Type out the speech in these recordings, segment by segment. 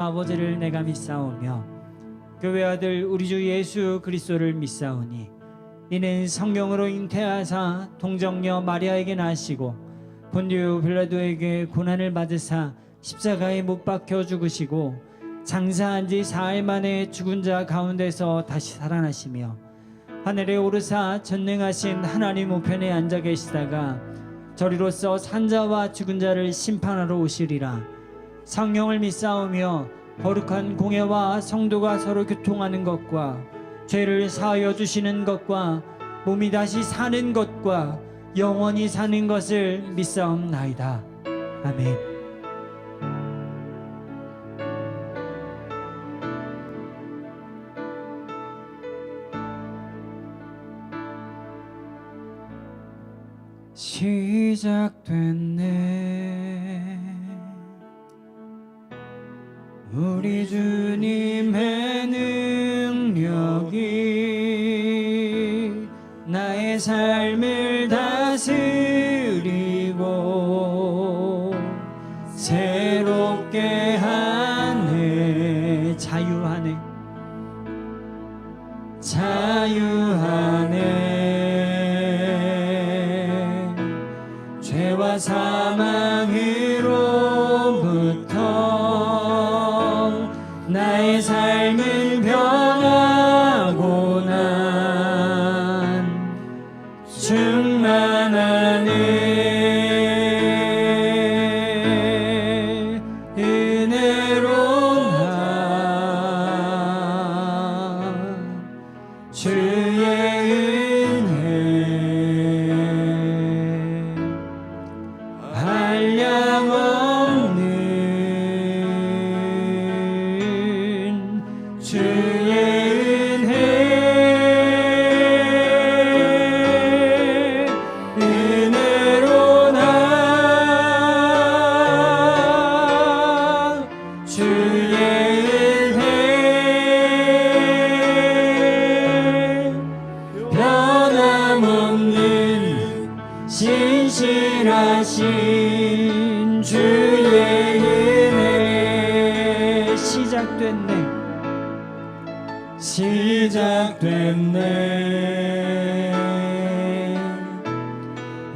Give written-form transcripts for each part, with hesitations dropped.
아버지를 내가 믿사오며 교회 아들 우리 주 예수 그리스도를 믿사오니 이는 성령으로 잉태하사 동정녀 마리아에게 나시고 본디오 빌라도에게 고난을 받으사 십자가에 못 박혀 죽으시고 장사한 지 사흘 만에 죽은 자 가운데서 다시 살아나시며 하늘에 오르사 전능하신 하나님 우편에 앉아 계시다가 저리로서 산자와 죽은 자를 심판하러 오시리라. 성령을 믿사오며 거룩한 공예와 성도가 서로 교통하는 것과 죄를 사하여 주시는 것과 몸이 다시 사는 것과 영원히 사는 것을 믿사옵나이다. 아멘. 시작됐네. 우리 주님의 능력이 나의 삶을 다스리고 새롭게 하네. 자유하네. 자유하네. 죄와 사망으로부터 나의 삶을 변하고 난 충만하네. 은혜로 나 주의 은혜 한량없는 주의 은혜 은혜로 나 주의 은혜 변함없는 신실하신 주의 은혜 시작됐네. 시작됐네.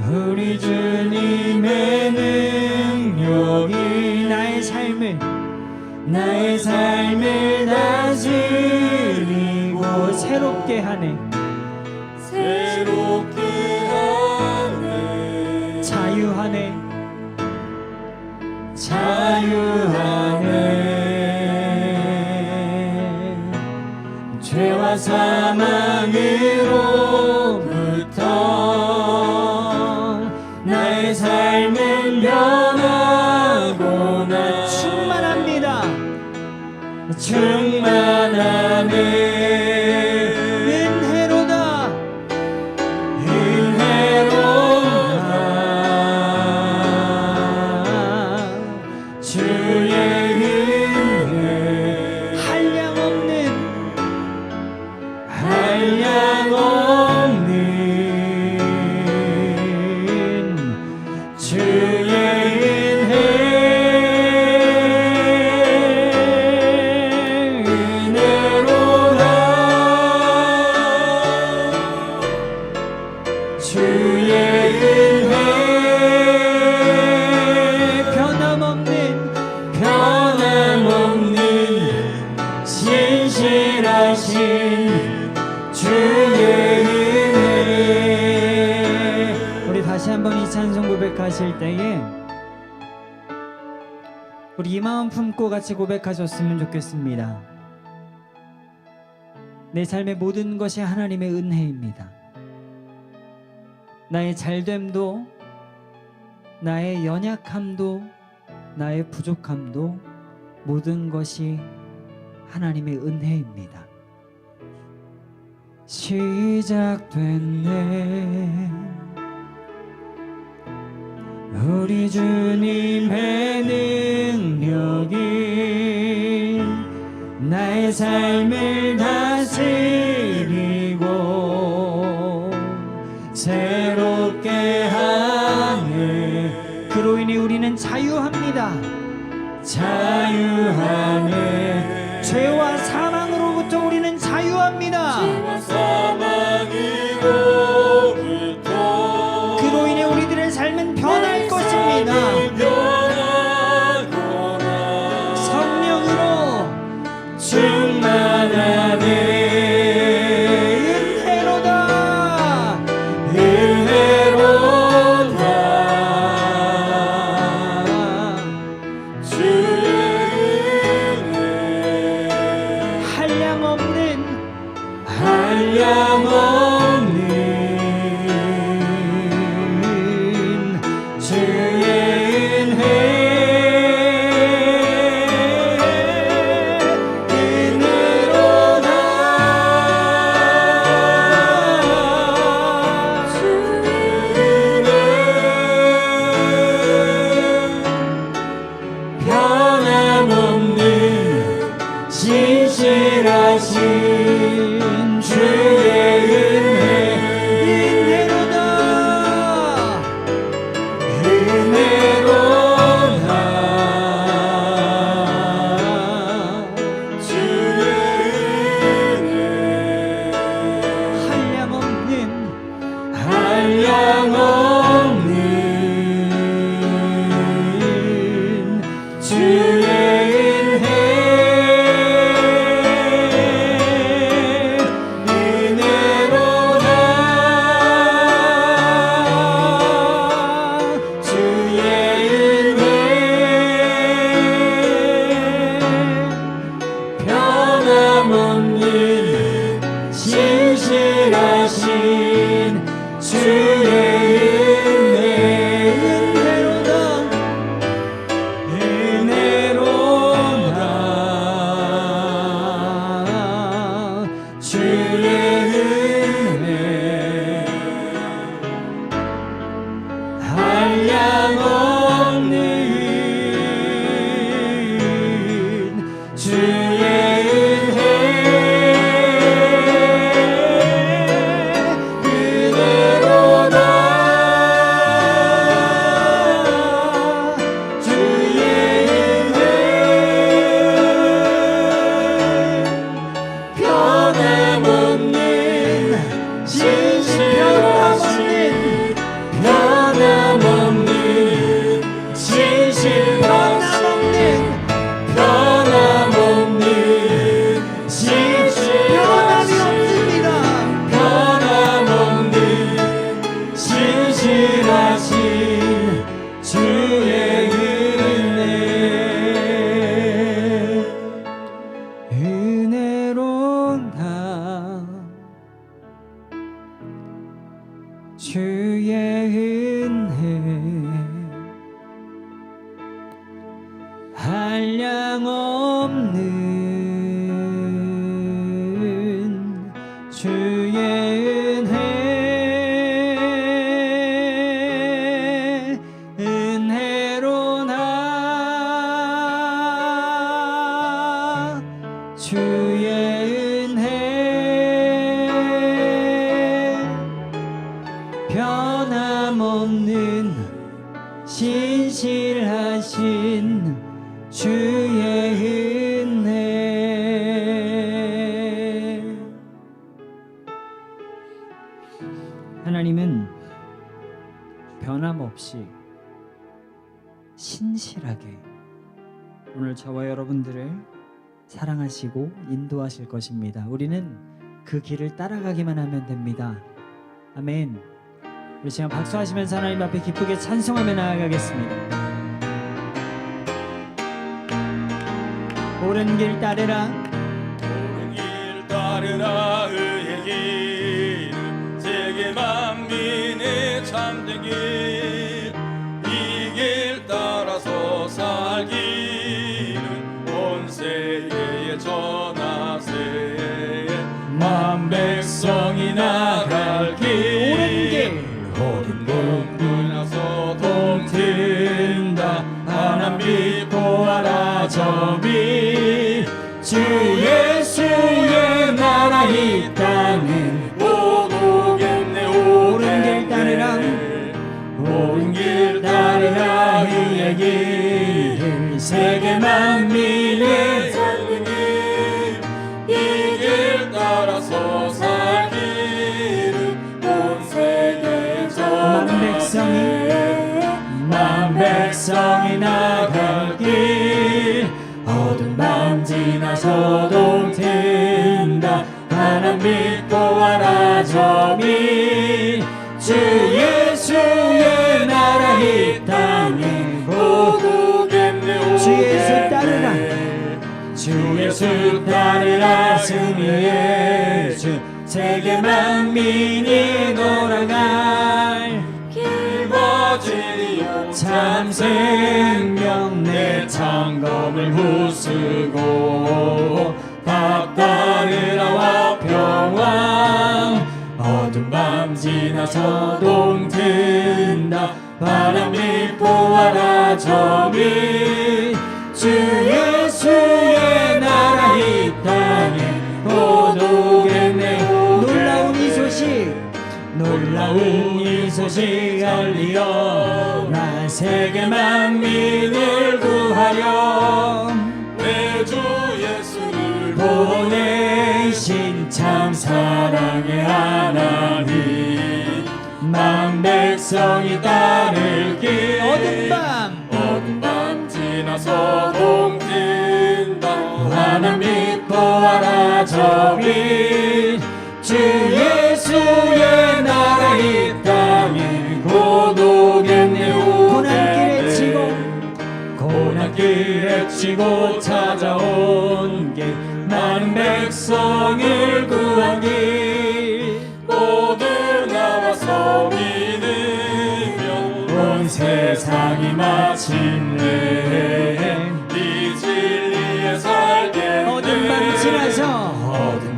우리 주님의 능력이 나의 삶을 다스리고 새롭게 하네. 새롭게 하네. 자유하네. 자유하네. 죄와 사망으로부터 나의 삶을 변하고 나 충만합니다. 충만하네. 은혜로다. 은혜로다. 주의 은혜 한량없는 주의 우리 다시 한번 이 찬송 고백하실 때에 우리 이 마음 품고 같이 고백하셨으면 좋겠습니다. 내 삶의 모든 것이 하나님의 은혜입니다. 나의 잘됨도, 나의 연약함도, 나의 부족함도 모든 것이 하나님의 은혜입니다. 시작됐네. 우리 주님의 능력이 나의 삶을 다스리고 새롭게 하네. 그로 인해 우리는 자유합니다. 자유하네. 주의 은혜 그대로다 주의 은혜 변함없는 신실하신 변함없는 신실하신 변함없는 신실하신 변함없는 신실하신 주의 은혜 은혜로다 주의 은혜 한량 없는 주의 은혜 은혜로나 주의 은혜 변함없는 신실하신 주의 은혜 하나님은 변함없이 신실하게 오늘 저와 여러분들을 사랑하시고 인도하실 것입니다. 우리는 그 길을 따라가기만 하면 됩니다. 아멘. 우리 시간 박수하시면서 하나님 앞에 기쁘게 찬송하며 나아가겠습니다. 옳은 길 따르라 옳은 길 따르라 의의 길 세계 만민의 참된 길 이 길 따라서 살기는 온 세계에 전하세 만 백성이 나갈 길 옳은 길 나서 동튼다 하나님 믿고 알아 저비 주 예수의 나라 이 땅은 오고겠네 옳은 길 따르라 옳은 길 따르라 그의 길 세계 만민의 찾는 길이 길 따라서 살기를 온 세계에 만 백성이 나갈 길 어두운 밤 지나서 동튼다 하나님 믿고 알아 저미 주 예수의 나라 이 땅에 오고겠네 주 예수 따르라 주 예수 따르라 승리의 주 세계 만민이 돌아갈 길버지리요 참 생명 내 창검을 부수고 밥 따르라와 평강 어두운 밤 지나서 동튼다 바람 믿고 와라 저미 주 예수의 나라 이 땅에 오도겠네 놀라운 이 소식 놀라운 이 소식 알리어 나 세계 만민을 구하려 내 주 예수를 보내신 참 사랑의 하나님 만 백성이 따를 길 어두운 밤 지나서 동튼다 하나 믿고 와라 저기 주 예수의 나라 이 땅에 고독했네 고난길에 치고 찾아온 길 많은 백성을 구한 길 모두 나와서 믿으면 온 세상이 마침내 네 진리에 살겠네 어두운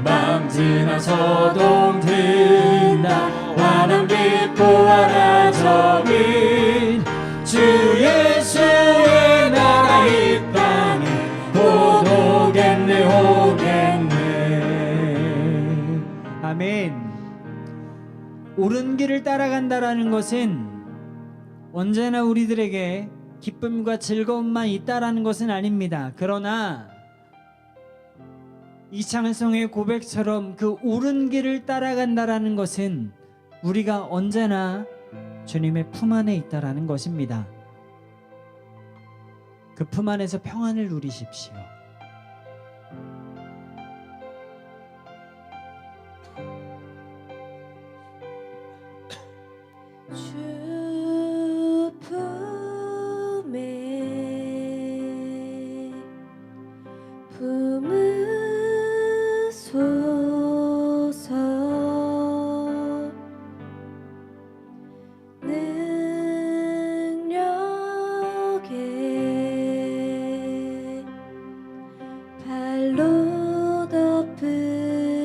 밤 지나서 동튼다 환한 빛 보아라 저기 주 예수의 나라 이 땅에 고독의 오겠네. 아멘. 옳은 길을 따라간다라는 것은 언제나 우리들에게 기쁨과 즐거움만 있다라는 것은 아닙니다. 그러나 이창성의 고백처럼 그 옳은 길을 따라간다라는 것은 우리가 언제나 주님의 품 안에 있다라는 것입니다. 그 품 안에서 평안을 누리십시오. 주 품에 품으소서. 능력에 발로 덮으소서.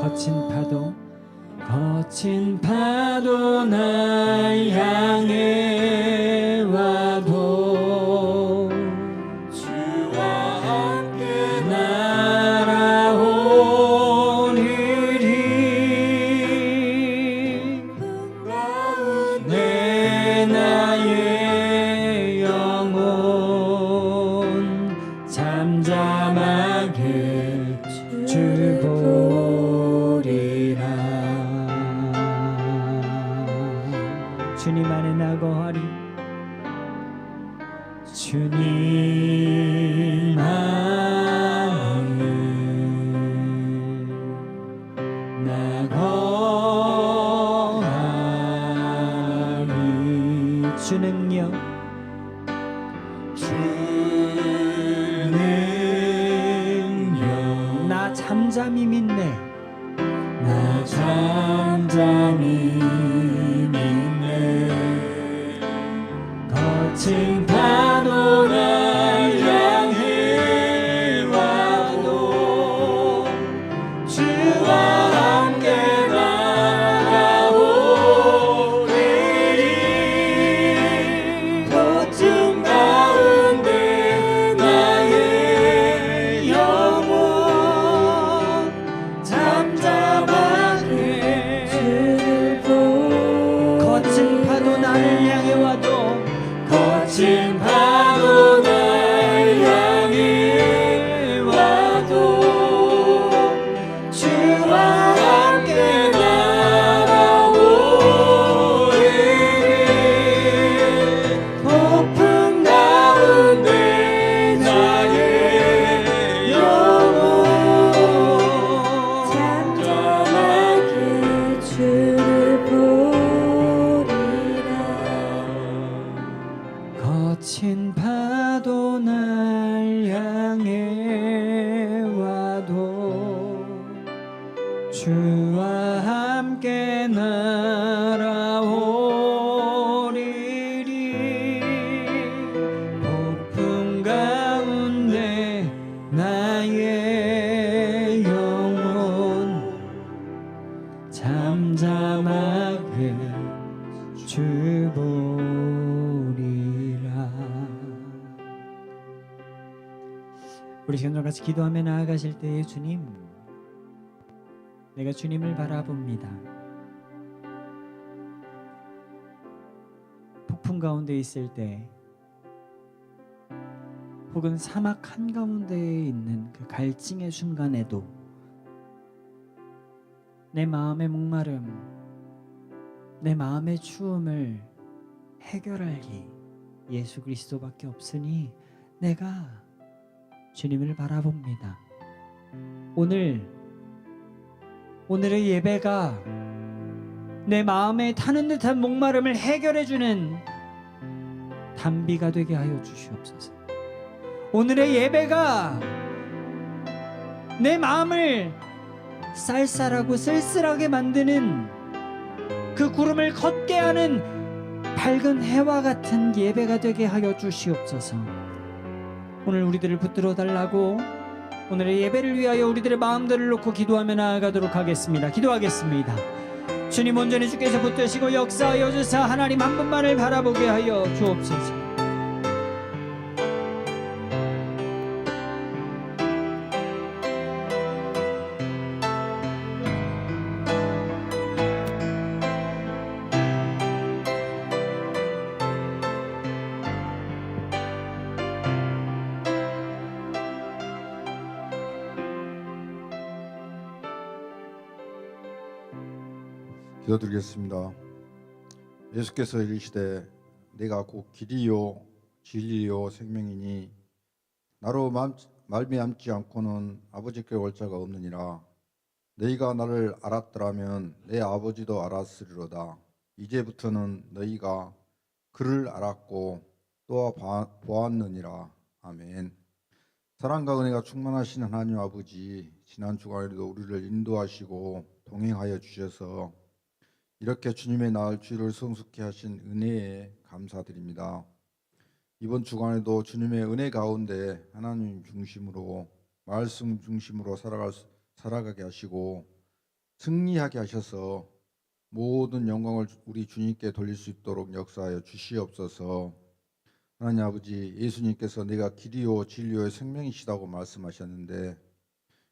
거친 파도 날 향해 와도 주와 함께 날아오리리. 내 나의 영혼 잠잠하게 주를 보리라. 주님 안에 나거하리. 주님 안에 나거하리. 주 능력 나 잠잠히 믿네. 나 잠잠히 믿네. 거친 파도 날 향해 와도 주와 함께 날아오리리. 고통 가운데 나의 영혼 잠잠하게 주를 보리라. 거친 파도 나를 향해 와도 거친 파도 날 향해 와도 주와 함께 날아오리리. 폭풍 가운데 나의 영혼 잠잠하게 주를 보리라. 거친 파도 날 향해 와도 주와 함께 날아오리리. 폭풍 가운데 나의 영혼 잠잠하게 주 보리라. 우리 시간과 같이 기도하며 나아가실 때에 주님, 내가 주님을 바라봅니다. 폭풍 가운데 있을 때 혹은 사막 한가운데에 있는 그 갈증의 순간에도 내 마음의 목마름, 내 마음의 추움을 해결할 이 예수 그리스도밖에 없으니 내가 주님을 바라봅니다. 오늘의 예배가 내 마음에 타는 듯한 목마름을 해결해주는 단비가 되게 하여 주시옵소서. 오늘의 예배가 내 마음을 쌀쌀하고 쓸쓸하게 만드는 그 구름을 걷게 하는 밝은 해와 같은 예배가 되게 하여 주시옵소서. 오늘 우리들을 붙들어 달라고 오늘의 예배를 위하여 우리들의 마음들을 놓고 기도하며 나아가도록 하겠습니다. 기도하겠습니다. 주님, 온전히 주께서 붙드시고 역사하여 주사 하나님 한 분만을 바라보게 하여 주옵소서. 기도드리겠습니다. 예수께서 이르시되 내가 곧 길이요 진리요 생명이니 나로 말미암지 않고는 아버지께 올 자가 없느니라. 너희가 나를 알았더라면 내 아버지도 알았으리로다. 이제부터는 너희가 그를 알았고 또 보았느니라. 아멘. 사랑과 은혜가 충만하신 하나님 아버지, 지난 주간에도 우리를 인도하시고 동행하여 주셔서 이렇게 주님의 날 주일을 성숙케 하신 은혜에 감사드립니다. 이번 주간에도 주님의 은혜 가운데 하나님 중심으로 말씀 중심으로 살아가게 하시고 승리하게 하셔서 모든 영광을 우리 주님께 돌릴 수 있도록 역사하여 주시옵소서. 하나님 아버지, 예수님께서 내가 길이요 진리요 생명이시다고 말씀하셨는데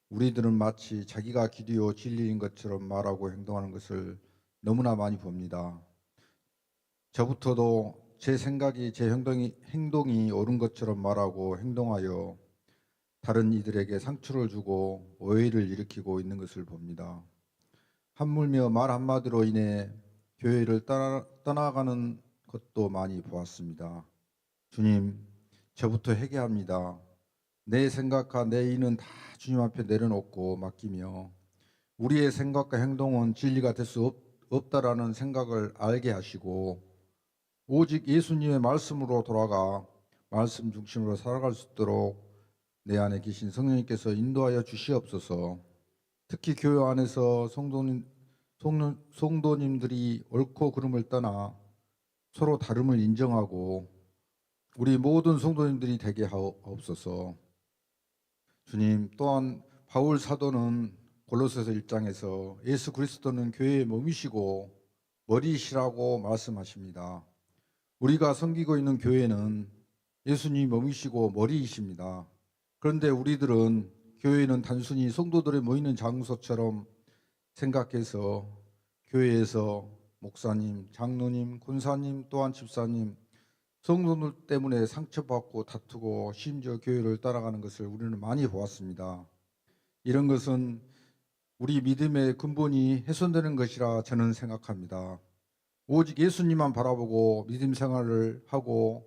우리들은 마치 자기가 길이요 진리인 것처럼 말하고 행동하는 것을 너무나 많이 봅니다. 저부터도 제 생각이 제 행동이 옳은 것처럼 말하고 행동하여 다른 이들에게 상처를 주고 오해를 일으키고 있는 것을 봅니다. 한물며 말 한마디로 인해 교회를 떠나가는 것도 많이 보았습니다. 주님, 저부터 회개합니다. 내 생각과 내 의는 다 주님 앞에 내려놓고 맡기며 우리의 생각과 행동은 진리가 될 수 없다라는 생각을 알게 하시고 오직 예수님의 말씀으로 돌아가 말씀 중심으로 살아갈 수 있도록 내 안에 계신 성령님께서 인도하여 주시옵소서. 특히 교회 안에서 성도님들이 옳고 그름을 떠나 서로 다름을 인정하고 우리 모든 성도님들이 되게 하옵소서. 주님, 또한 바울 사도는 골로새서 1장에서 예수 그리스도는 교회의 몸이시고 머리시라고 말씀하십니다. 우리가 섬기고 있는 교회는 예수님 몸이시고 머리이십니다. 그런데 우리들은 교회는 단순히 성도들이 모이는 장소처럼 생각해서 교회에서 목사님, 장로님, 권사님, 또한 집사님, 성도들 때문에 상처받고 다투고 심지어 교회를 따라가는 것을 우리는 많이 보았습니다. 이런 것은 우리 믿음의 근본이 훼손되는 것이라 저는 생각합니다. 오직 예수님만 바라보고 믿음 생활을 하고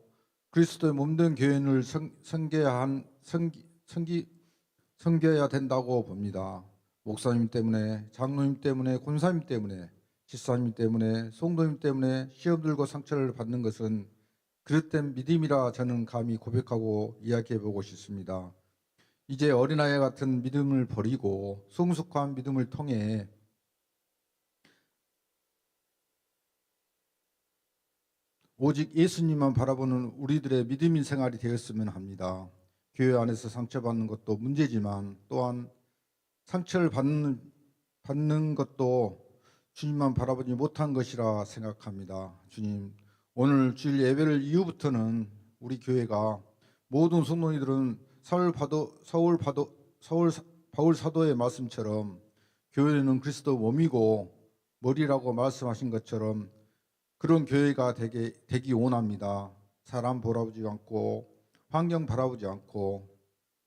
그리스도의 몸된 교회를 섬겨야 된다고 봅니다. 목사님 때문에, 장로님 때문에, 권사님 때문에, 집사님 때문에, 성도님 때문에 시험 들고 상처를 받는 것은 그릇된 믿음이라 저는 감히 고백하고 이야기해보고 싶습니다. 이제 어린아이 같은 믿음을 버리고 성숙한 믿음을 통해 오직 예수님만 바라보는 우리들의 믿음인 생활이 되었으면 합니다. 교회 안에서 상처받는 것도 문제지만 또한 상처를 받는 것도 주님만 바라보지 못한 것이라 생각합니다. 주님, 오늘 주일 예배를 이후부터는 우리 교회가 모든 성도님들은 바울 사도의 말씀처럼 교회는 그리스도 몸이고 머리라고 말씀하신 것처럼 그런 교회가 되기 원합니다. 사람 바라보지 않고 환경 바라보지 않고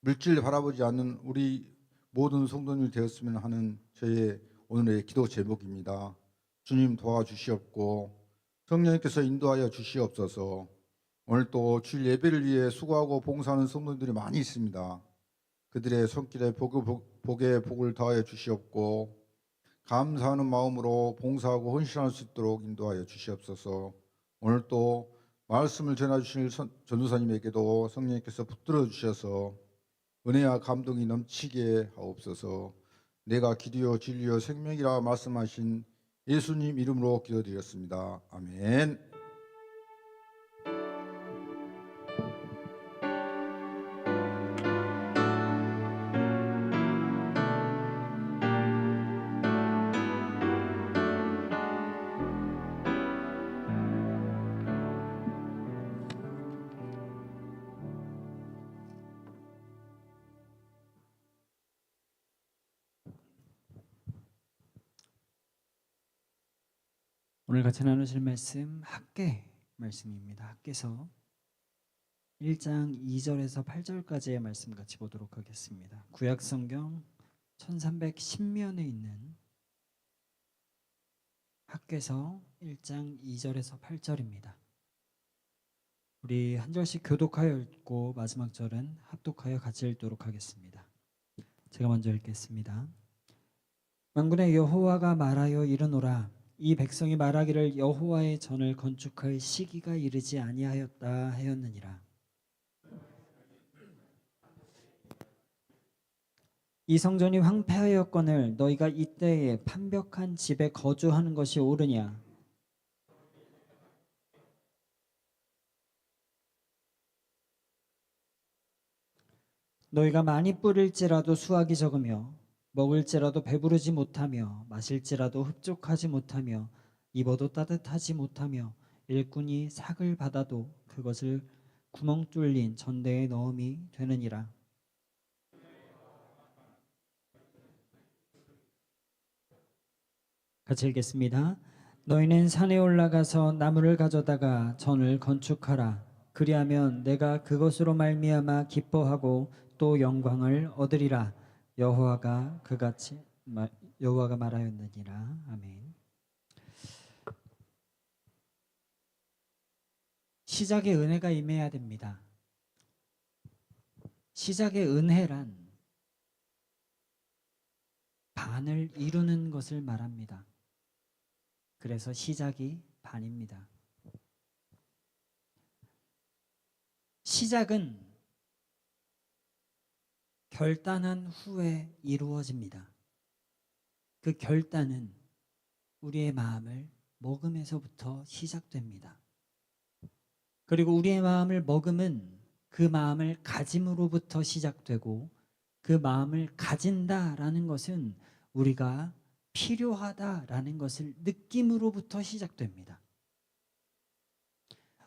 물질 바라보지 않는 우리 모든 성도님이 되었으면 하는 저의 오늘의 기도 제목입니다. 주님 도와주시옵고 성령님께서 인도하여 주시옵소서. 오늘 또 주일 예배를 위해 수고하고 봉사하는 성도님들이 많이 있습니다. 그들의 손길에 복에 복을 더하여 주시옵고 감사하는 마음으로 봉사하고 헌신할 수 있도록 인도하여 주시옵소서. 오늘 또 말씀을 전해주실 전도사님에게도 성령님께서 붙들어 주셔서 은혜와 감동이 넘치게 하옵소서. 내가 길이요 진리요 생명이라 말씀하신 예수님 이름으로 기도드렸습니다. 아멘. 오늘 같이 나누실 말씀 학계 말씀입니다. 학계서 1장 2절에서 8절까지의 말씀 같이 보도록 하겠습니다. 구약 성경 1310면에 있는 학개서 1장 2절에서 8절입니다. 우리 한 절씩 교독하여 읽고 마지막 절은 합독하여 같이 읽도록 하겠습니다. 제가 먼저 읽겠습니다. 만군의 여호와가 말하여 이르노라. 이 백성이 말하기를 여호와의 전을 건축할 시기가 이르지 아니하였다 하였느니라. 이 성전이 황폐하였거늘 너희가 이때에 판벽한 집에 거주하는 것이 옳으냐? 너희가 많이 뿌릴지라도 수확이 적으며 먹을지라도 배부르지 못하며 마실지라도 흡족하지 못하며 입어도 따뜻하지 못하며 일꾼이 삭을 받아도 그것을 구멍 뚫린 전대에 넣음이 되느니라. 같이 읽겠습니다. 너희는 산에 올라가서 나무를 가져다가 전을 건축하라. 그리하면 내가 그것으로 말미암아 기뻐하고 또 영광을 얻으리라. 여호와가 말하였느니라. 아멘. 시작에 은혜가 임해야 됩니다. 시작의 은혜란 반을 이루는 것을 말합니다. 그래서 시작이 반입니다. 시작은 결단한 후에 이루어집니다. 그 결단은 우리의 마음을 먹음에서부터 시작됩니다. 그리고 우리의 마음을 먹음은 그 마음을 가짐으로부터 시작되고 그 마음을 가진다라는 것은 우리가 필요하다라는 것을 느낌으로부터 시작됩니다.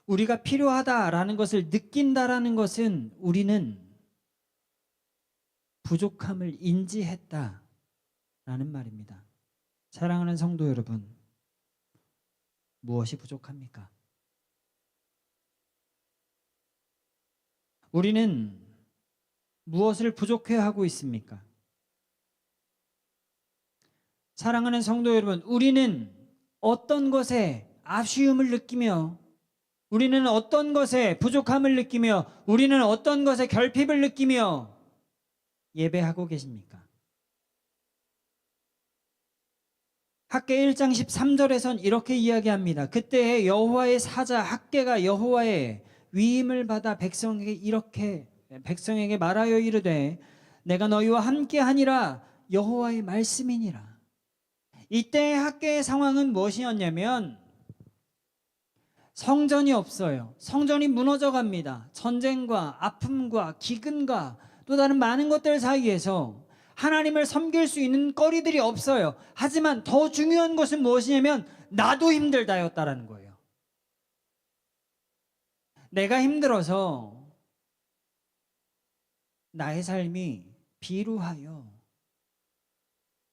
우리가 필요하다라는 것을 느낀다라는 것은 우리는 부족함을 인지했다라는 말입니다. 사랑하는 성도 여러분, 무엇이 부족합니까? 우리는 무엇을 부족해하고 있습니까? 사랑하는 성도 여러분, 우리는 어떤 것에 아쉬움을 느끼며 우리는 어떤 것에 부족함을 느끼며 우리는 어떤 것에 결핍을 느끼며 예배하고 계십니까? 학개 1장 13절에선 이렇게 이야기합니다. 그때 여호와의 사자 학개가 여호와의 위임을 받아 백성에게 말하여 이르되 내가 너희와 함께하니라 여호와의 말씀이니라. 이때 학개의 상황은 무엇이었냐면 성전이 없어요. 성전이 무너져 갑니다. 전쟁과 아픔과 기근과 또 다른 많은 것들 사이에서 하나님을 섬길 수 있는 거리들이 없어요. 하지만 더 중요한 것은 무엇이냐면 나도 힘들다였다라는 거예요. 내가 힘들어서 나의 삶이 비루하여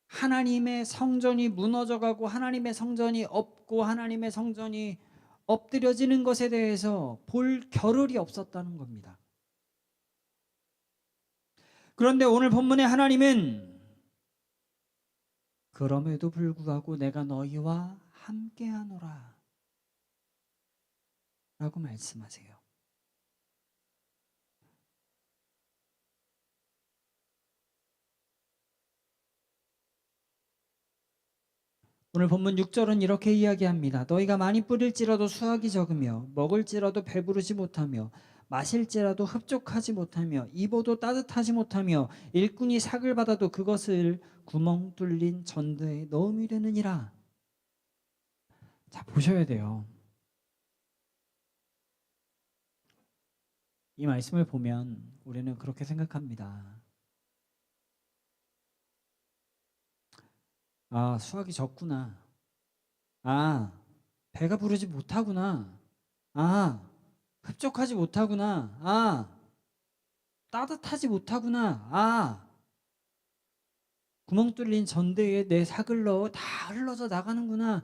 하나님의 성전이 무너져가고 하나님의 성전이 없고 하나님의 성전이 엎드려지는 것에 대해서 볼 겨를이 없었다는 겁니다. 그런데 오늘 본문의 하나님은 그럼에도 불구하고 내가 너희와 함께하노라 라고 말씀하세요. 오늘 본문 6절은 이렇게 이야기합니다. 너희가 많이 뿌릴지라도 수확이 적으며 먹을지라도 배부르지 못하며 마실지라도 흡족하지 못하며 입어도 따뜻하지 못하며 일꾼이 삭을 받아도 그것을 구멍 뚫린 전대에 넣음이 되느니라. 자, 보셔야 돼요. 이 말씀을 보면 우리는 그렇게 생각합니다. 아, 수확이 적구나. 아, 배가 부르지 못하구나. 아, 흡족하지 못하구나. 아, 따뜻하지 못하구나. 아, 구멍 뚫린 전대에 내 삭을 넣어 다 흘러져 나가는구나.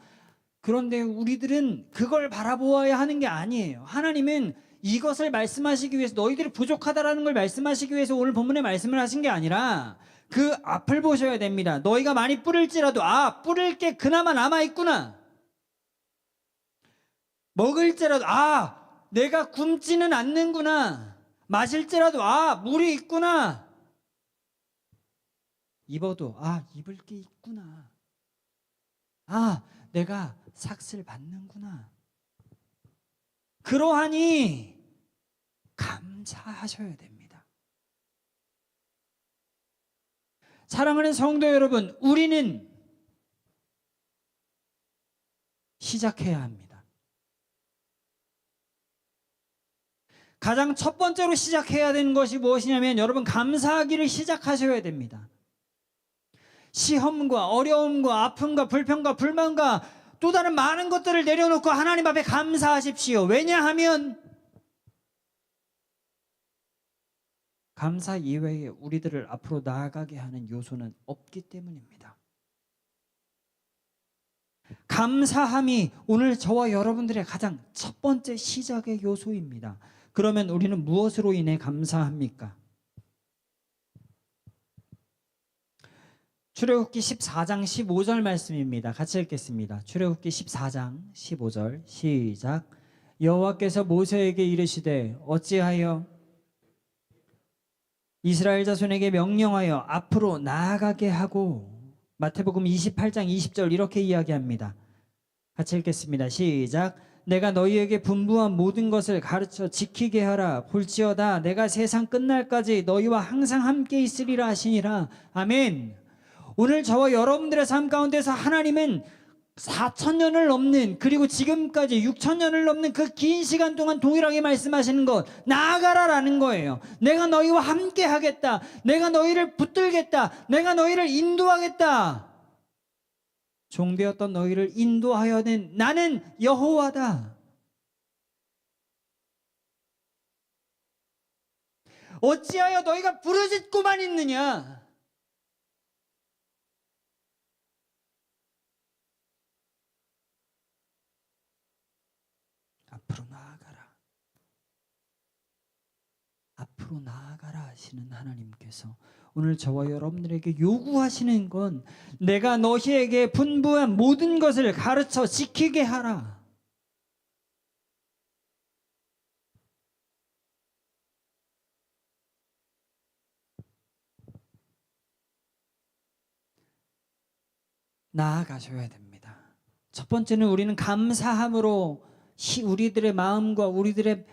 그런데 우리들은 그걸 바라보아야 하는 게 아니에요. 하나님은 이것을 말씀하시기 위해서 너희들이 부족하다라는 걸 말씀하시기 위해서 오늘 본문에 말씀을 하신 게 아니라 그 앞을 보셔야 됩니다. 너희가 많이 뿌릴지라도 뿌릴 게 그나마 남아있구나. 먹을지라도 내가 굶지는 않는구나. 마실지라도 물이 있구나. 입어도 입을 게 있구나. 내가 삭슬 받는구나. 그러하니 감사하셔야 됩니다. 사랑하는 성도 여러분, 우리는 시작해야 합니다. 가장 첫 번째로 시작해야 되는 것이 무엇이냐면 여러분, 감사하기를 시작하셔야 됩니다. 시험과 어려움과 아픔과 불평과 불만과 또 다른 많은 것들을 내려놓고 하나님 앞에 감사하십시오. 왜냐하면 감사 이외에 우리들을 앞으로 나아가게 하는 요소는 없기 때문입니다. 감사함이 오늘 저와 여러분들의 가장 첫 번째 시작의 요소입니다. 그러면 우리는 무엇으로 인해 감사합니까? 출애굽기 14장 15절 말씀입니다. 같이 읽겠습니다. 출애굽기 14장 15절 시작. 여호와께서 모세에게 이르시되 어찌하여 이스라엘 자손에게 명령하여 앞으로 나아가게 하고. 마태복음 28장 20절 이렇게 이야기합니다. 같이 읽겠습니다. 시작. 내가 너희에게 분부한 모든 것을 가르쳐 지키게 하라. 볼지어다 내가 세상 끝날까지 너희와 항상 함께 있으리라 하시니라. 아멘. 오늘 저와 여러분들의 삶 가운데서 하나님은 4,000년을 넘는, 그리고 지금까지 6,000년을 넘는 그 긴 시간 동안 동일하게 말씀하시는 것, 나아가라라는 거예요. 내가 너희와 함께 하겠다. 내가 너희를 붙들겠다. 내가 너희를 인도하겠다. 종되었던 너희를 인도하여는 나는 여호와다. 어찌하여 너희가 부르짖고만 있느냐? 앞으로 나아가라. 앞으로 나아가라 하시는 하나님께서 오늘 저와 여러분들에게 요구하시는 건 내가 너희에게 분부한 모든 것을 가르쳐 지키게 하라. 나아가셔야 됩니다. 첫 번째는 우리는 감사함으로 우리들의 마음과 우리들의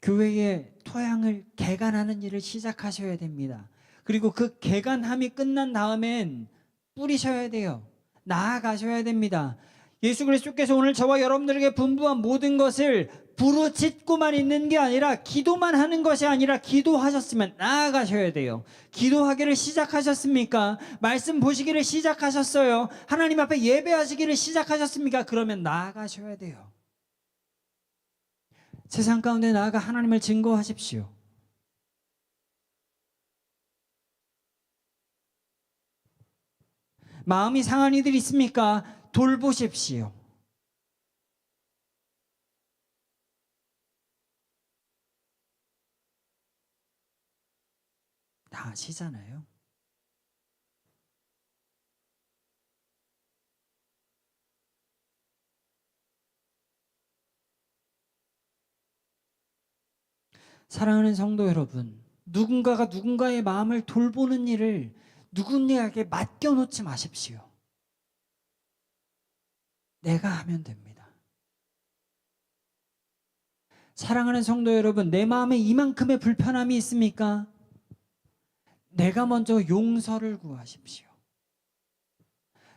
교회의 토양을 개간하는 일을 시작하셔야 됩니다. 그리고 그 개간함이 끝난 다음엔 뿌리셔야 돼요. 나아가셔야 됩니다. 예수 그리스도께서 오늘 저와 여러분들에게 분부한 모든 것을 부르짖고만 있는 게 아니라, 기도만 하는 것이 아니라 기도하셨으면 나아가셔야 돼요. 기도하기를 시작하셨습니까? 말씀 보시기를 시작하셨어요? 하나님 앞에 예배하시기를 시작하셨습니까? 그러면 나아가셔야 돼요. 세상 가운데 나아가 하나님을 증거하십시오. 마음이 상한 이들 있습니까? 돌보십시오. 다 아시잖아요. 사랑하는 성도 여러분, 누군가가 누군가의 마음을 돌보는 일을 누군가에게 맡겨놓지 마십시오. 내가 하면 됩니다. 사랑하는 성도 여러분, 내 마음에 이만큼의 불편함이 있습니까? 내가 먼저 용서를 구하십시오.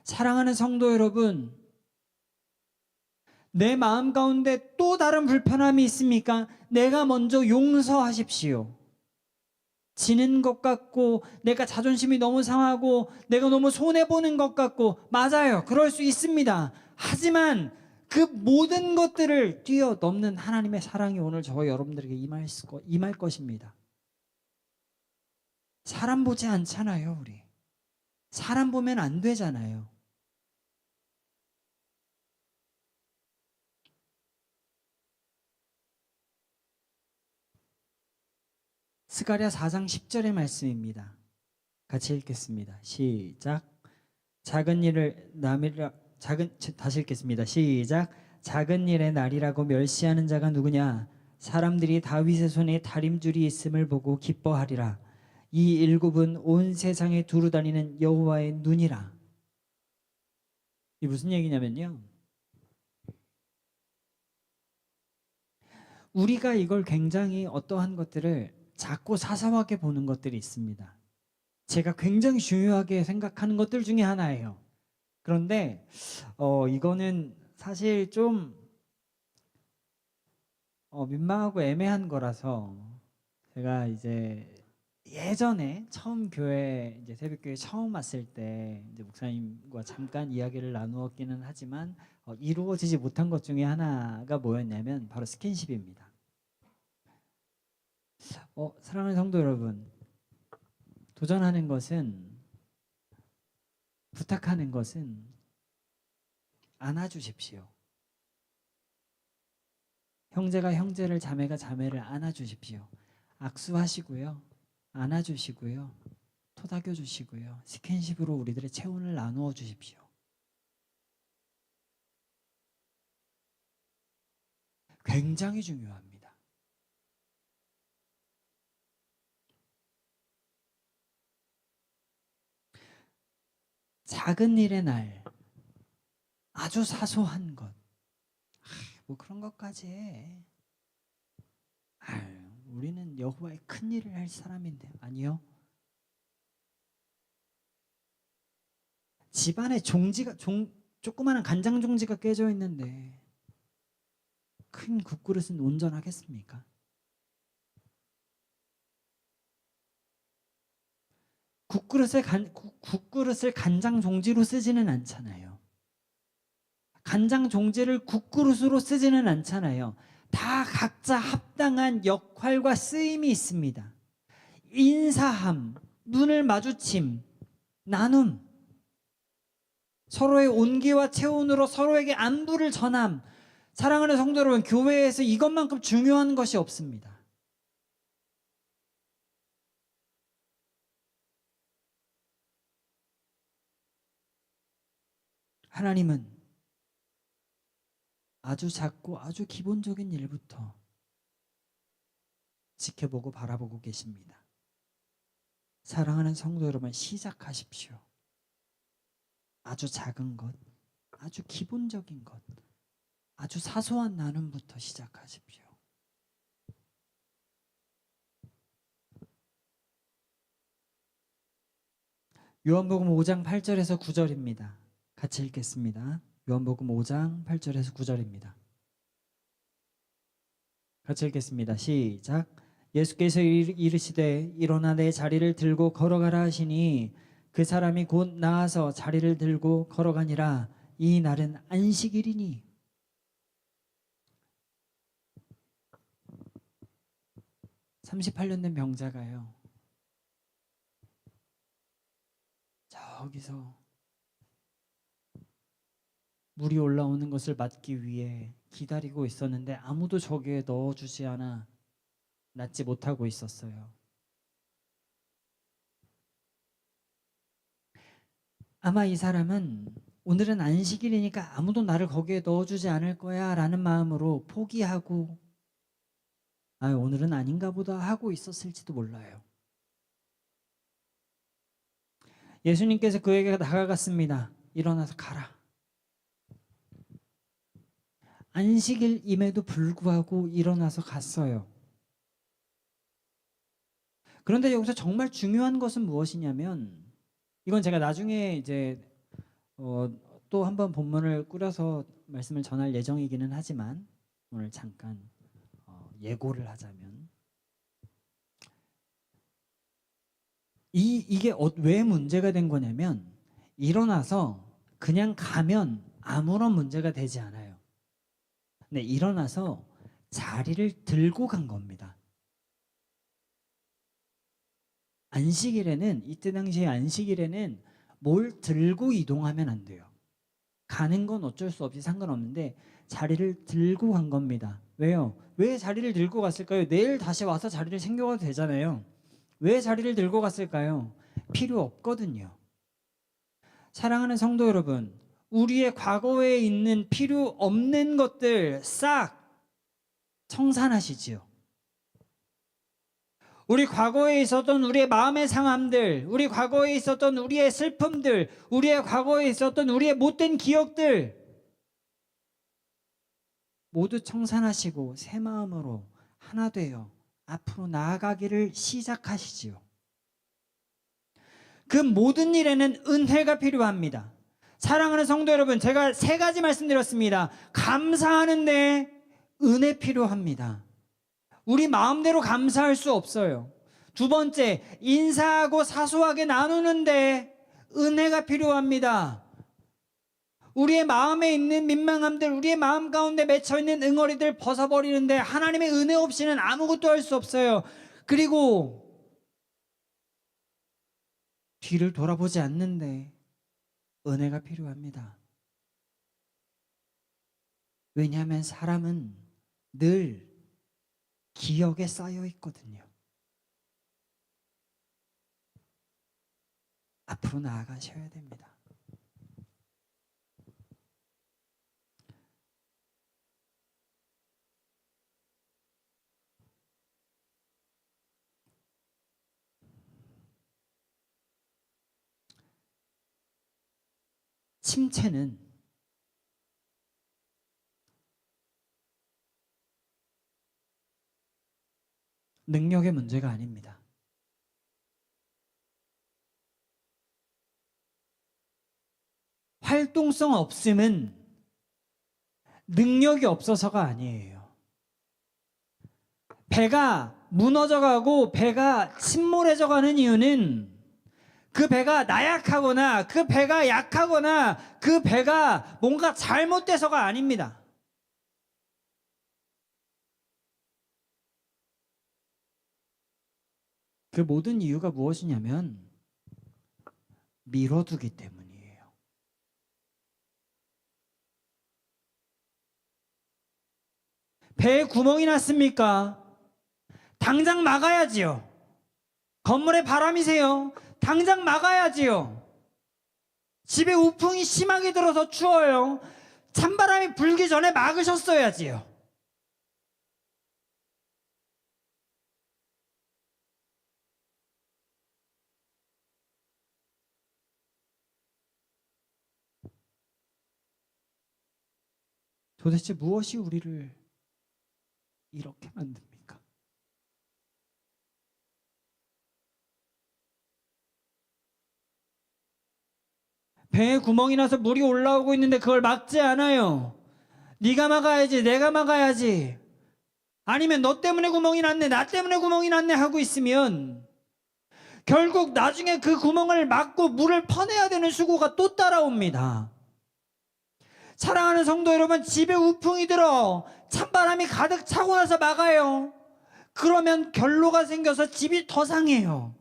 사랑하는 성도 여러분, 내 마음 가운데 또 다른 불편함이 있습니까? 내가 먼저 용서하십시오. 지는 것 같고, 내가 자존심이 너무 상하고, 내가 너무 손해보는 것 같고, 맞아요. 그럴 수 있습니다. 하지만 그 모든 것들을 뛰어넘는 하나님의 사랑이 오늘 저와 여러분들에게 임할 것입니다. 사람 보지 않잖아요, 우리. 사람 보면 안 되잖아요. 스가랴 4장 10절의 말씀입니다. 같이 읽겠습니다. 시작. 다시 읽겠습니다. 시작. 작은 일의 날이라고 멸시하는 자가 누구냐? 사람들이 다윗의 손에 다림줄이 있음을 보고 기뻐하리라. 이 일곱은 온 세상에 두루 다니는 여호와의 눈이라. 이 무슨 얘기냐면요, 우리가 이걸 굉장히 어떠한 것들을 작고 사소하게 보는 것들이 있습니다. 제가 굉장히 중요하게 생각하는 것들 중에 하나예요. 그런데 이거는 사실 좀 민망하고 애매한 거라서, 제가 이제 예전에 처음 교회, 이제 새벽교회 처음 왔을 때 이제 목사님과 잠깐 이야기를 나누었기는 하지만 이루어지지 못한 것 중에 하나가 뭐였냐면 바로 스킨십입니다. 사랑하는 성도 여러분, 도전하는 것은, 부탁하는 것은 안아주십시오. 형제가 형제를, 자매가 자매를 안아주십시오. 악수하시고요, 안아주시고요, 토닥여 주시고요, 스킨십으로 우리들의 체온을 나누어 주십시오. 굉장히 중요합니다. 작은 일의 날, 아주 사소한 것, 뭐 그런 것까지 해. 우리는 여호와의 큰 일을 할 사람인데. 아니요. 집안에 조그마한 간장 종지가 깨져 있는데 큰 국그릇은 온전하겠습니까? 국그릇을 간장 종지로 쓰지는 않잖아요. 간장 종지를 국그릇으로 쓰지는 않잖아요. 다 각자 합당한 역할과 쓰임이 있습니다. 인사함, 눈을 마주침, 나눔, 서로의 온기와 체온으로 서로에게 안부를 전함. 사랑하는 성도 여러분, 교회에서 이것만큼 중요한 것이 없습니다. 하나님은 아주 작고 아주 기본적인 일부터 지켜보고 바라보고 계십니다. 사랑하는 성도 여러분, 시작하십시오. 아주 작은 것, 아주 기본적인 것, 아주 사소한 나눔부터 시작하십시오. 요한복음 5장 8절에서 9절입니다. 같이 읽겠습니다. 요한복음 5장 8절에서 9절입니다. 같이 읽겠습니다. 시작. 예수께서 이르시되 일어나 내 자리를 들고 걸어가라 하시니 그 사람이 곧 나아서 자리를 들고 걸어가니라. 이 날은 안식일이니. (38년) 된 병자가요, 저기서 물이 올라오는 것을 맞기 위해 기다리고 있었는데 아무도 저기에 넣어주지 않아 낫지 못하고 있었어요. 아마 이 사람은 오늘은 안식일이니까 아무도 나를 거기에 넣어주지 않을 거야 라는 마음으로 포기하고 오늘은 아닌가 보다 하고 있었을지도 몰라요. 예수님께서 그에게 다가갔습니다. 일어나서 가라. 안식일임에도 불구하고 일어나서 갔어요. 그런데 여기서 정말 중요한 것은 무엇이냐면, 이건 제가 나중에 이제 또 한번 본문을 꾸려서 말씀을 전할 예정이기는 하지만 오늘 잠깐 예고를 하자면, 이게 왜 문제가 된 거냐면, 일어나서 그냥 가면 아무런 문제가 되지 않아요. 근데 일어나서 자리를 들고 간 겁니다. 안식일에는, 이때 당시에 안식일에는 뭘 들고 이동하면 안 돼요. 가는 건 어쩔 수 없이 상관없는데 자리를 들고 간 겁니다. 왜요? 왜 자리를 들고 갔을까요? 내일 다시 와서 자리를 챙겨가도 되잖아요. 왜 자리를 들고 갔을까요? 필요 없거든요. 사랑하는 성도 여러분, 우리의 과거에 있는 필요 없는 것들 싹 청산하시지요. 우리 과거에 있었던 우리의 마음의 상함들, 우리 과거에 있었던 우리의 슬픔들, 우리의 과거에 있었던 우리의 못된 기억들 모두 청산하시고 새 마음으로 하나 되어 앞으로 나아가기를 시작하시지요. 그 모든 일에는 은혜가 필요합니다. 사랑하는 성도 여러분, 제가 세 가지 말씀드렸습니다. 감사하는데 은혜 필요합니다. 우리 마음대로 감사할 수 없어요. 두 번째, 인사하고 사소하게 나누는데 은혜가 필요합니다. 우리의 마음에 있는 민망함들, 우리의 마음 가운데 맺혀있는 응어리들 벗어버리는데 하나님의 은혜 없이는 아무것도 할 수 없어요. 그리고 뒤를 돌아보지 않는데 은혜가 필요합니다. 왜냐하면 사람은 늘 기억에 쌓여 있거든요. 앞으로 나아가셔야 됩니다. 침체는 능력의 문제가 아닙니다. 활동성 없음은 능력이 없어서가 아니에요. 배가 무너져가고 배가 침몰해져가는 이유는 그 배가 나약하거나 그 배가 약하거나 그 배가 뭔가 잘못돼서가 아닙니다. 그 모든 이유가 무엇이냐면 미뤄두기 때문이에요. 배에 구멍이 났습니까? 당장 막아야지요. 건물에 바람이 새요. 당장 막아야지요. 집에 우풍이 심하게 들어서 추워요. 찬바람이 불기 전에 막으셨어야지요. 도대체 무엇이 우리를 이렇게 만듭니까? 배에 구멍이 나서 물이 올라오고 있는데 그걸 막지 않아요. 네가 막아야지, 내가 막아야지. 아니면 너 때문에 구멍이 났네, 나 때문에 구멍이 났네 하고 있으면 결국 나중에 그 구멍을 막고 물을 퍼내야 되는 수고가 또 따라옵니다. 사랑하는 성도 여러분, 집에 우풍이 들어 찬바람이 가득 차고 나서 막아요. 그러면 결로가 생겨서 집이 더 상해요.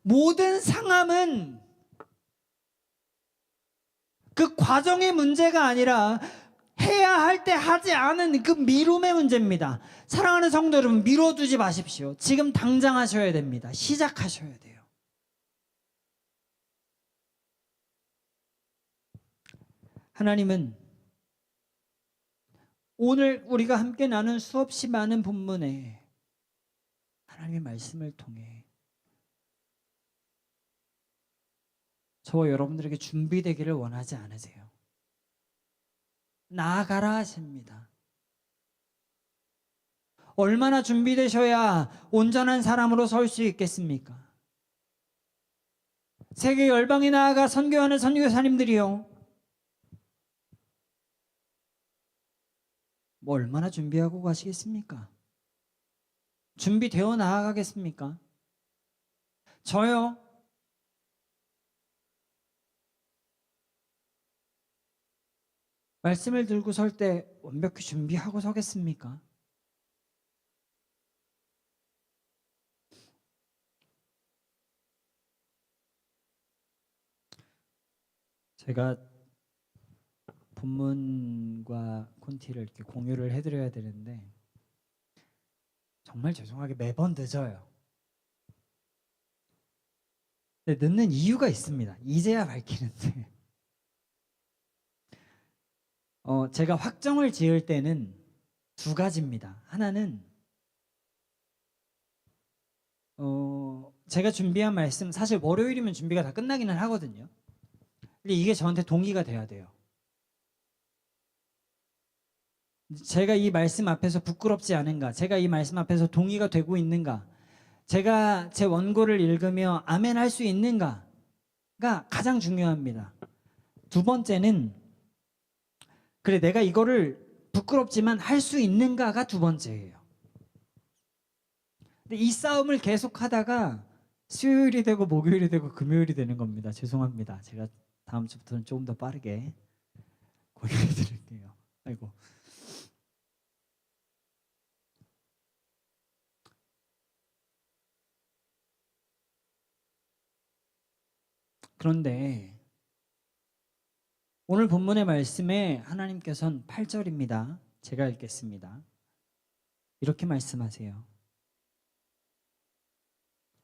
모든 상함은 그 과정의 문제가 아니라 해야 할 때 하지 않은 그 미룸의 문제입니다. 사랑하는 성도 여러분, 미뤄두지 마십시오. 지금 당장 하셔야 됩니다. 시작하셔야 돼요. 하나님은 오늘 우리가 함께 나눈 수없이 많은 본문에 하나님의 말씀을 통해 저와 여러분들에게 준비되기를 원하지 않으세요. 나아가라 하십니다. 얼마나 준비되셔야 온전한 사람으로 설 수 있겠습니까? 세계 열방에 나아가 선교하는 선교사님들이요, 뭐 얼마나 준비하고 가시겠습니까? 준비되어 나아가겠습니까? 저요, 말씀을 들고 설 때 완벽히 준비하고 서겠습니까? 제가 본문과 콘티를 이렇게 공유를 해드려야 되는데 정말 죄송하게 매번 늦어요. 근데 늦는 이유가 있습니다. 이제야 밝히는데 제가 확정을 지을 때는 두 가지입니다. 하나는 제가 준비한 말씀, 사실 월요일이면 준비가 다 끝나기는 하거든요. 근데 이게 저한테 동기가 돼야 돼요. 제가 이 말씀 앞에서 부끄럽지 않은가, 제가 이 말씀 앞에서 동의가 되고 있는가, 제가 제 원고를 읽으며 아멘 할 수 있는가가 가장 중요합니다. 두 번째는 그래, 내가 이거를 부끄럽지만 할 수 있는가가 두 번째예요. 근데 이 싸움을 계속 하다가 수요일이 되고 목요일이 되고 금요일이 되는 겁니다. 죄송합니다. 제가 다음 주부터는 조금 더 빠르게 고려해 드릴게요. 아이고. 그런데 오늘 본문의 말씀에 하나님께서는 8절입니다. 제가 읽겠습니다. 이렇게 말씀하세요.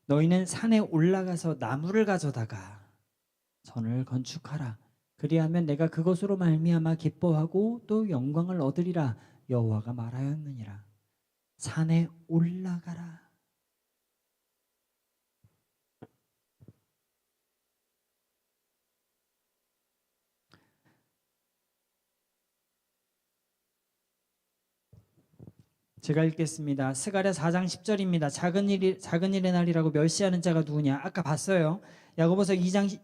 너희는 산에 올라가서 나무를 가져다가 전을 건축하라. 그리하면 내가 그것으로 말미암아 기뻐하고 또 영광을 얻으리라. 여호와가 말하였느니라. 산에 올라가라. 제가 읽겠습니다. 스가랴 4장 10절입니다. 작은 일의 날이라고 멸시하는 자가 누구냐? 아까 봤어요. 야고보서 2장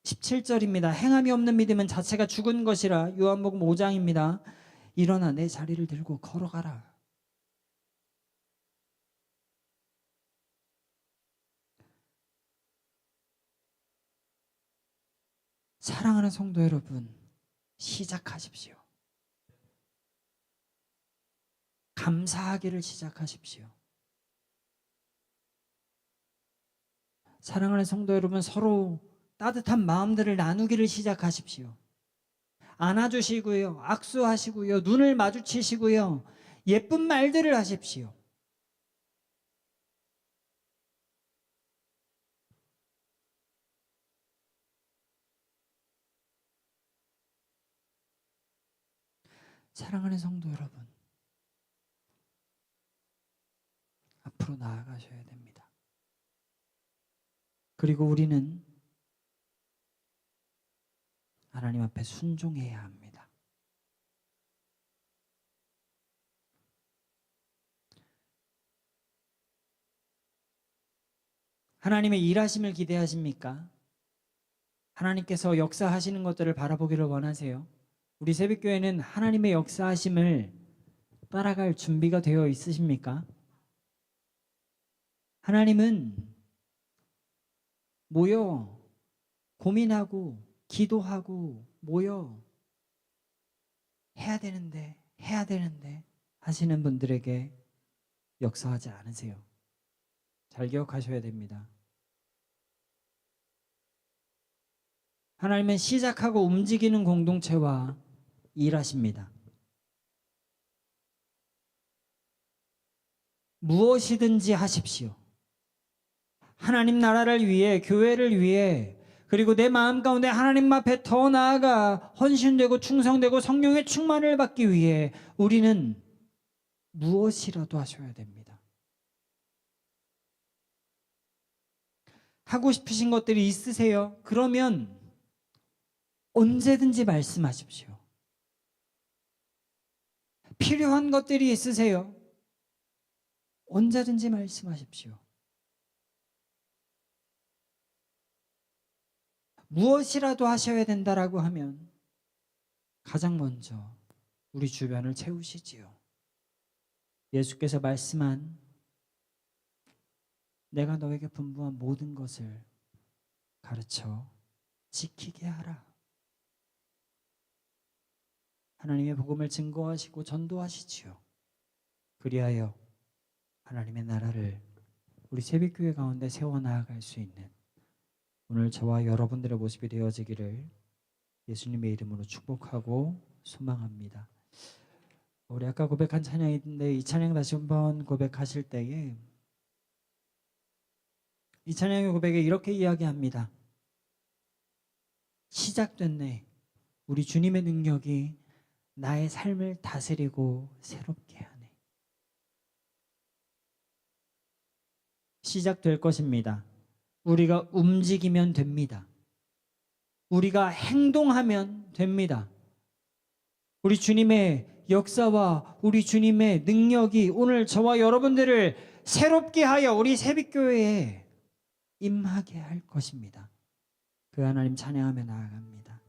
17절입니다. 행함이 없는 믿음은 자체가 죽은 것이라. 요한복음 5장입니다. 일어나 내 자리를 들고 걸어가라. 사랑하는 성도 여러분, 시작하십시오. 감사하기를 시작하십시오. 사랑하는 성도 여러분, 서로 따뜻한 마음들을 나누기를 시작하십시오. 안아주시고요, 악수하시고요, 눈을 마주치시고요, 예쁜 말들을 하십시오. 사랑하는 성도 여러분, 앞으로 나아가셔야 됩니다. 그리고 우리는 하나님 앞에 순종해야 합니다. 하나님의 일하심을 기대하십니까? 하나님께서 역사하시는 것들을 바라보기를 원하세요? 우리 새벽교회는 하나님의 역사하심을 따라갈 준비가 되어 있으십니까? 하나님은 모여 고민하고 기도하고 모여 해야 되는데 하시는 분들에게 역사하지 않으세요. 잘 기억하셔야 됩니다. 하나님은 시작하고 움직이는 공동체와 일하십니다. 무엇이든지 하십시오. 하나님 나라를 위해, 교회를 위해, 그리고 내 마음 가운데 하나님 앞에 더 나아가 헌신되고 충성되고 성령의 충만을 받기 위해 우리는 무엇이라도 하셔야 됩니다. 하고 싶으신 것들이 있으세요? 그러면 언제든지 말씀하십시오. 필요한 것들이 있으세요? 언제든지 말씀하십시오. 무엇이라도 하셔야 된다라고 하면 가장 먼저 우리 주변을 채우시지요. 예수께서 말씀한 내가 너에게 분부한 모든 것을 가르쳐 지키게 하라. 하나님의 복음을 증거하시고 전도하시지요. 그리하여 하나님의 나라를 우리 새벽교회 가운데 세워나갈 수 있는 오늘 저와 여러분들의 모습이 되어지기를 예수님의 이름으로 축복하고 소망합니다. 우리 아까 고백한 찬양인데 이 찬양 다시 한번 고백하실 때에 이 찬양의 고백에 이렇게 이야기합니다. 시작됐네. 우리 주님의 능력이 나의 삶을 다스리고 새롭게 하네. 시작될 것입니다. 우리가 움직이면 됩니다. 우리가 행동하면 됩니다. 우리 주님의 역사와 우리 주님의 능력이 오늘 저와 여러분들을 새롭게 하여 우리 새빛교회에 임하게 할 것입니다. 그 하나님 찬양하며 나아갑니다.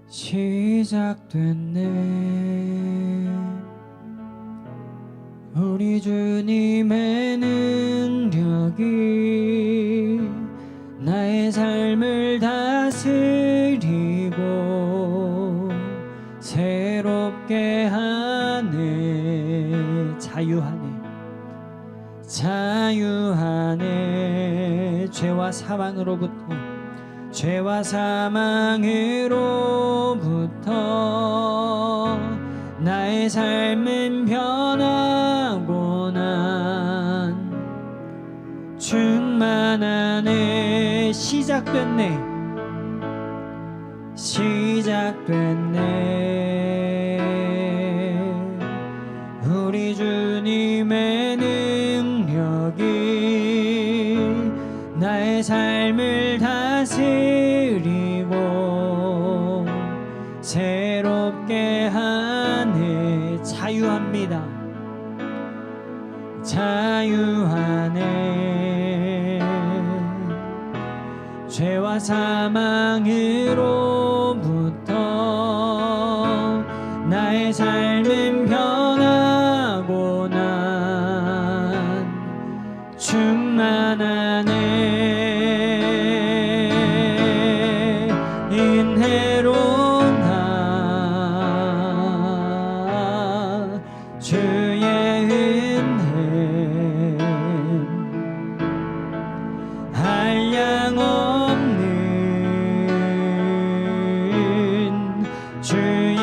시작됐네. 우리 주님의 능력이 나의 삶을 다스리고 새롭게 하네. 자유하네. 죄와 사망으로부터 나의 삶은 변하고 난 충만하네. 시작됐네. 우리 주님의 능력이 나의 삶을 다스리고 새롭게 하네. 자유하네. 죄와 사망으로부터 나의 삶은 변하고 난 충만하네. 은혜로 나 주의 은혜 한량 없는 주의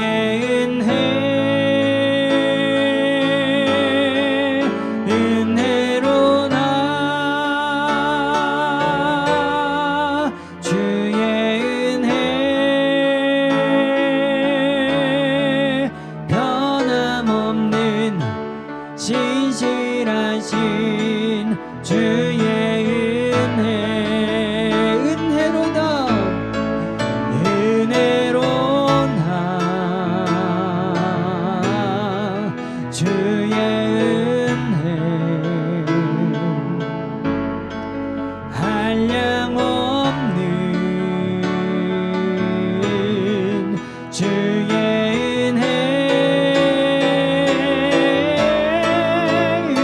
은혜로 나 주의 은혜 변함없는 신실하신 주의 은혜로 나 주의 은혜 한량 없는 주의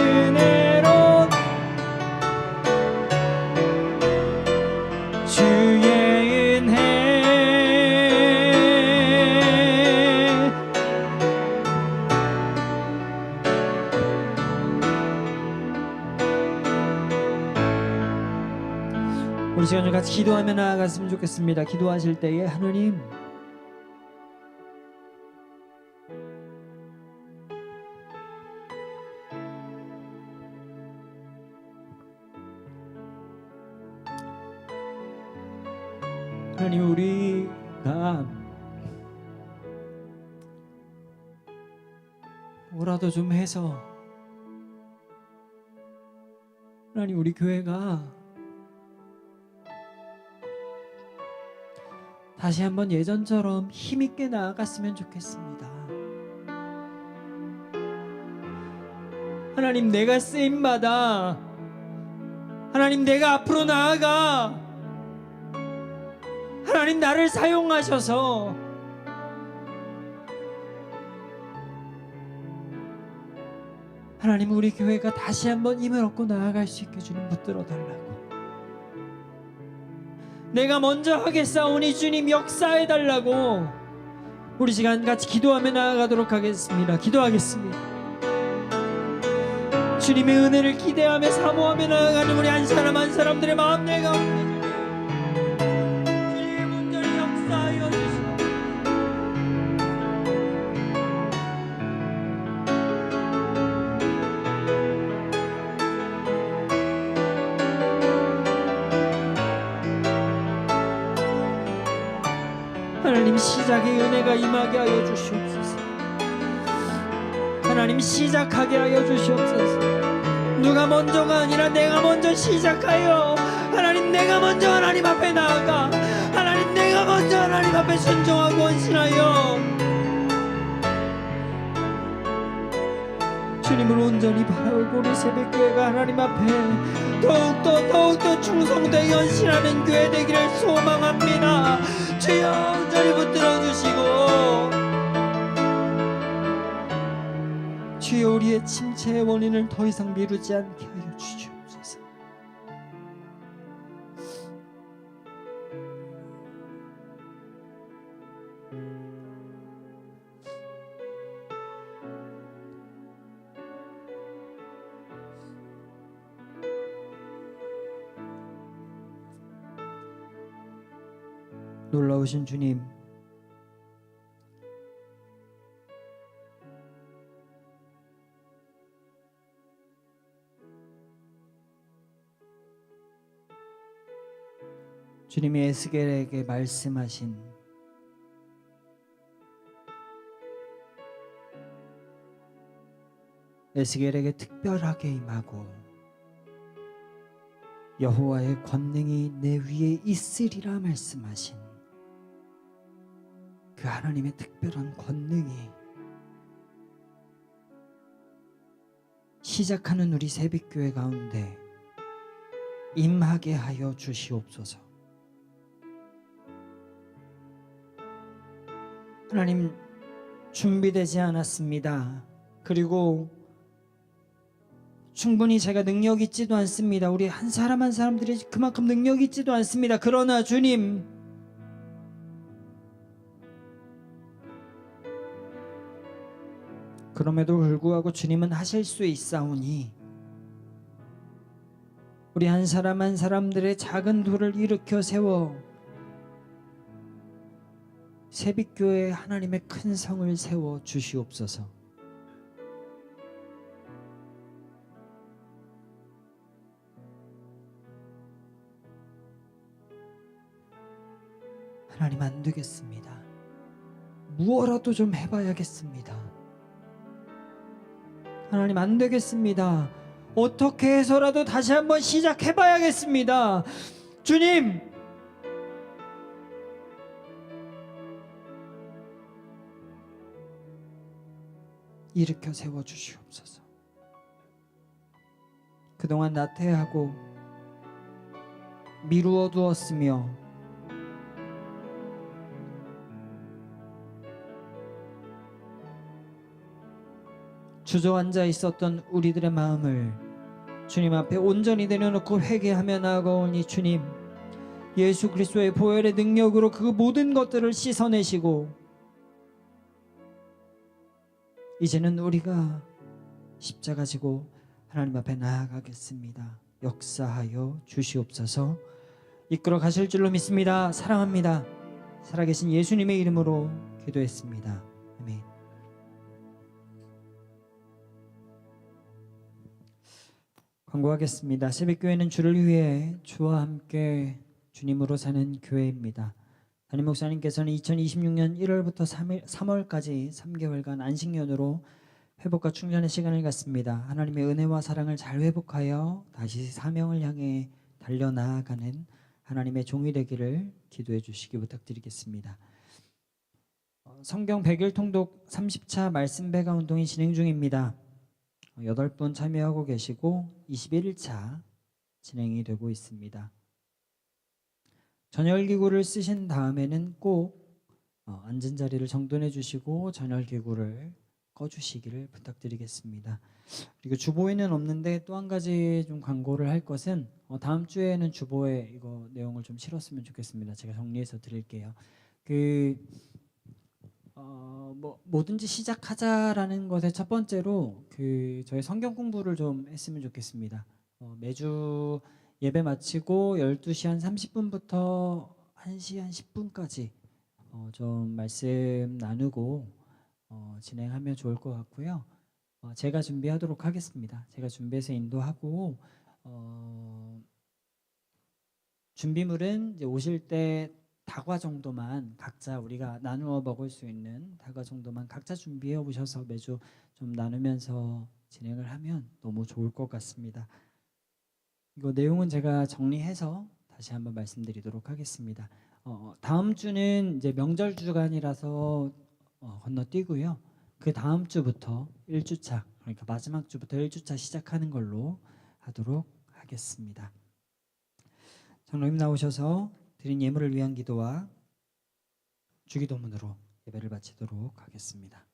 은혜로 주의 은혜 우리 시간 좀 같이 기도하며 나아갔으면 좋겠습니다. 기도하실 때에 하나님 우리가 뭐라도 좀 해서 하나님 우리 교회가 다시 한번 예전처럼 힘있게 나아갔으면 좋겠습니다. 하나님 내가 쓰임받아 하나님 내가 앞으로 나아가 하나님 나를 사용하셔서 하나님 우리 교회가 다시 한번 힘을 얻고 나아갈 수 있게 주님 붙들어 달라고. 내가 먼저 하겠사오니 주님 역사해 달라고. 우리 시간 같이 기도하며 나아가도록 하겠습니다. 기도하겠습니다. 주님의 은혜를 기대하며 사모하며 나아가는 우리 한 사람 한 사람들의 마음 내 가운데 하나님 시작의 은혜가 임하게 하여 주시옵소서. 하나님 시작하게 하여 주시옵소서. 누가 먼저가 아니라 내가 먼저 시작하여 하나님 내가 먼저 하나님 앞에 나아가 하나님 내가 먼저 하나님 앞에 순종하고 헌신하여 주님을 온전히 바라보고 우리 새벽교회가 하나님 앞에 더욱더 충성되게 헌신하는 교회 되기를 소망합니다. 주여 온전히 붙들어 주시고 주여 우리의 침체의 원인을 더 이상 미루지 않게 하여 주시옵소서. 놀라우신 주님, 주님이 에스겔에게 말씀하신 에스겔에게 특별하게 임하고 여호와의 권능이 내 위에 있으리라 말씀하신 그 하나님의 특별한 권능이 시작하는 우리 새벽교회 가운데 임하게 하여 주시옵소서. 하나님, 준비되지 않았습니다. 그리고 충분히 제가 능력 있지도 않습니다. 우리 한 사람 한 사람들이 그만큼 능력 있지도 않습니다. 그러나 주님, 그럼에도 불구하고 주님은 하실 수 있사오니 우리 한 사람 한 사람들의 작은 돌을 일으켜 세워 새벽교회에 하나님의 큰 성을 세워 주시옵소서. 하나님, 안 되겠습니다. 무엇라도 좀 해봐야겠습니다. 하나님, 안 되겠습니다. 어떻게 해서라도 다시 한번 시작해봐야겠습니다. 주님, 일으켜 세워주시옵소서. 그동안 나태하고 미루어 두었으며 주저앉아 있었던 우리들의 마음을 주님 앞에 온전히 내려놓고 회개하며 나아가오니 주님, 예수 그리스도의 보혈의 능력으로 그 모든 것들을 씻어내시고 이제는 우리가 십자가 지고 하나님 앞에 나아가겠습니다. 역사하여 주시옵소서. 이끌어 가실 줄로 믿습니다. 사랑합니다. 살아계신 예수님의 이름으로 기도했습니다. 아멘. 광고하겠습니다. 새벽교회는 주를 위해 주와 함께 주님으로 사는 교회입니다. 담임 목사님께서는 2026년 1월부터 3월까지 3개월간 안식년으로 회복과 충전의 시간을 갖습니다. 하나님의 은혜와 사랑을 잘 회복하여 다시 사명을 향해 달려나아가는 하나님의 종이 되기를 기도해 주시기 부탁드리겠습니다. 성경 100일 통독 30차 말씀 배가 운동이 진행 중입니다. 8분 참여하고 계시고 21차 진행이 되고 있습니다. 전열기구를 쓰신 다음에는 꼭 앉은 자리를 정돈해 주시고 전열기구를 꺼주시기를 부탁드리겠습니다. 그리고 주보에는 없는데 또 한 가지 좀 광고를 할 것은 다음 주에는 주보에 이거 내용을 좀 실었으면 좋겠습니다. 제가 정리해서 드릴게요. 뭐든지 시작하자라는 것의 첫 번째로 저희 성경 공부를 좀 했으면 좋겠습니다. 매주 예배 마치고 12시 한 30분부터 1시 한 10분까지 좀 말씀 나누고 진행하면 좋을 것 같고요. 제가 준비하도록 하겠습니다. 제가 준비해서 인도하고 준비물은 이제 오실 때 다과 정도만 각자 우리가 나누어 먹을 수 있는 다과 정도만 각자 준비해 오셔서 매주 좀 나누면서 진행을 하면 너무 좋을 것 같습니다. 이거 내용은 제가 정리해서 다시 한번 말씀드리도록 하겠습니다. 다음 주는 이제 명절 주간이라서 건너뛰고요. 그 다음 주부터 1주차, 그러니까 마지막 주부터 1주차 시작하는 걸로 하도록 하겠습니다. 장로님 나오셔서 드린 예물을 위한 기도와 주기도문으로 예배를 마치도록 하겠습니다.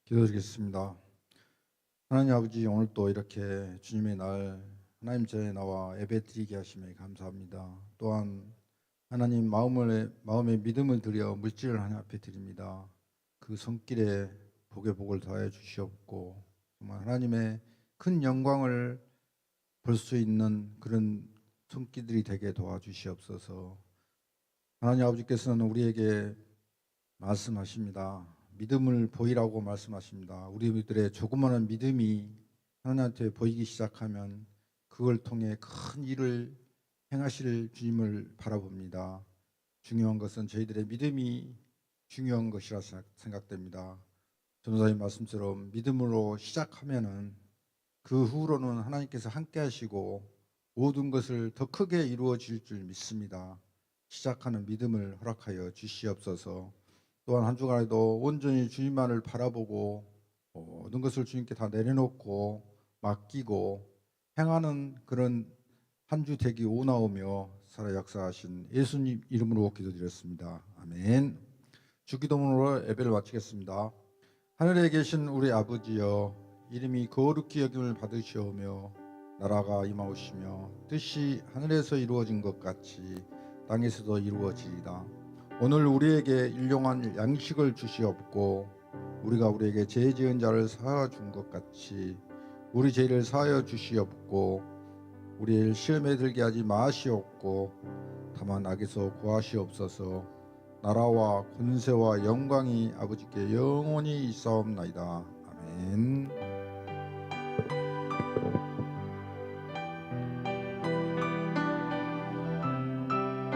기도드리겠습니다. 하나님 아버지, 오늘 또 이렇게 주님의 날 하나님 전에 나와 예배드리게 하심에 감사합니다. 또한 하나님 마음의 믿음을 드려 물질을 하나님 앞에 드립니다. 그 손길에 복의 복을 더해 주시옵고 정말 하나님의 큰 영광을 볼 수 있는 그런 손길들이 되게 도와주시옵소서. 하나님 아버지께서는 우리에게 말씀하십니다. 믿음을 보이라고 말씀하십니다. 우리들의 조그마한 믿음이 하나님한테 보이기 시작하면 그걸 통해 큰 일을 행하실 주님을 바라봅니다. 중요한 것은 저희들의 믿음이 중요한 것이라 생각됩니다. 전도사님 말씀처럼 믿음으로 시작하면은 그 후로는 하나님께서 함께 하시고 모든 것을 더 크게 이루어질 줄 믿습니다. 시작하는 믿음을 허락하여 주시옵소서. 또한 한 주간에도 온전히 주님만을 바라보고 모든 것을 주님께 다 내려놓고 맡기고 행하는 그런 한 주 되기 원하오며 살아 역사하신 예수님 이름으로 기도드렸습니다. 아멘. 주기도문으로 예배를 마치겠습니다. 하늘에 계신 우리 아버지여, 이름이 거룩히 여김을 받으시오며 나라가 임하오시며 뜻이 하늘에서 이루어진 것 같이 땅에서도 이루어지리다. 오늘 우리에게 일용할 양식을 주시옵고 우리가 우리에게 죄 지은 자를 사하여 준 것 같이 우리 죄를 사하여 주시옵고 우리를 시험에 들게 하지 마시옵고 다만 악에서 구하시옵소서. 나라와 권세와 영광이 아버지께 영원히 있사옵나이다. 아멘.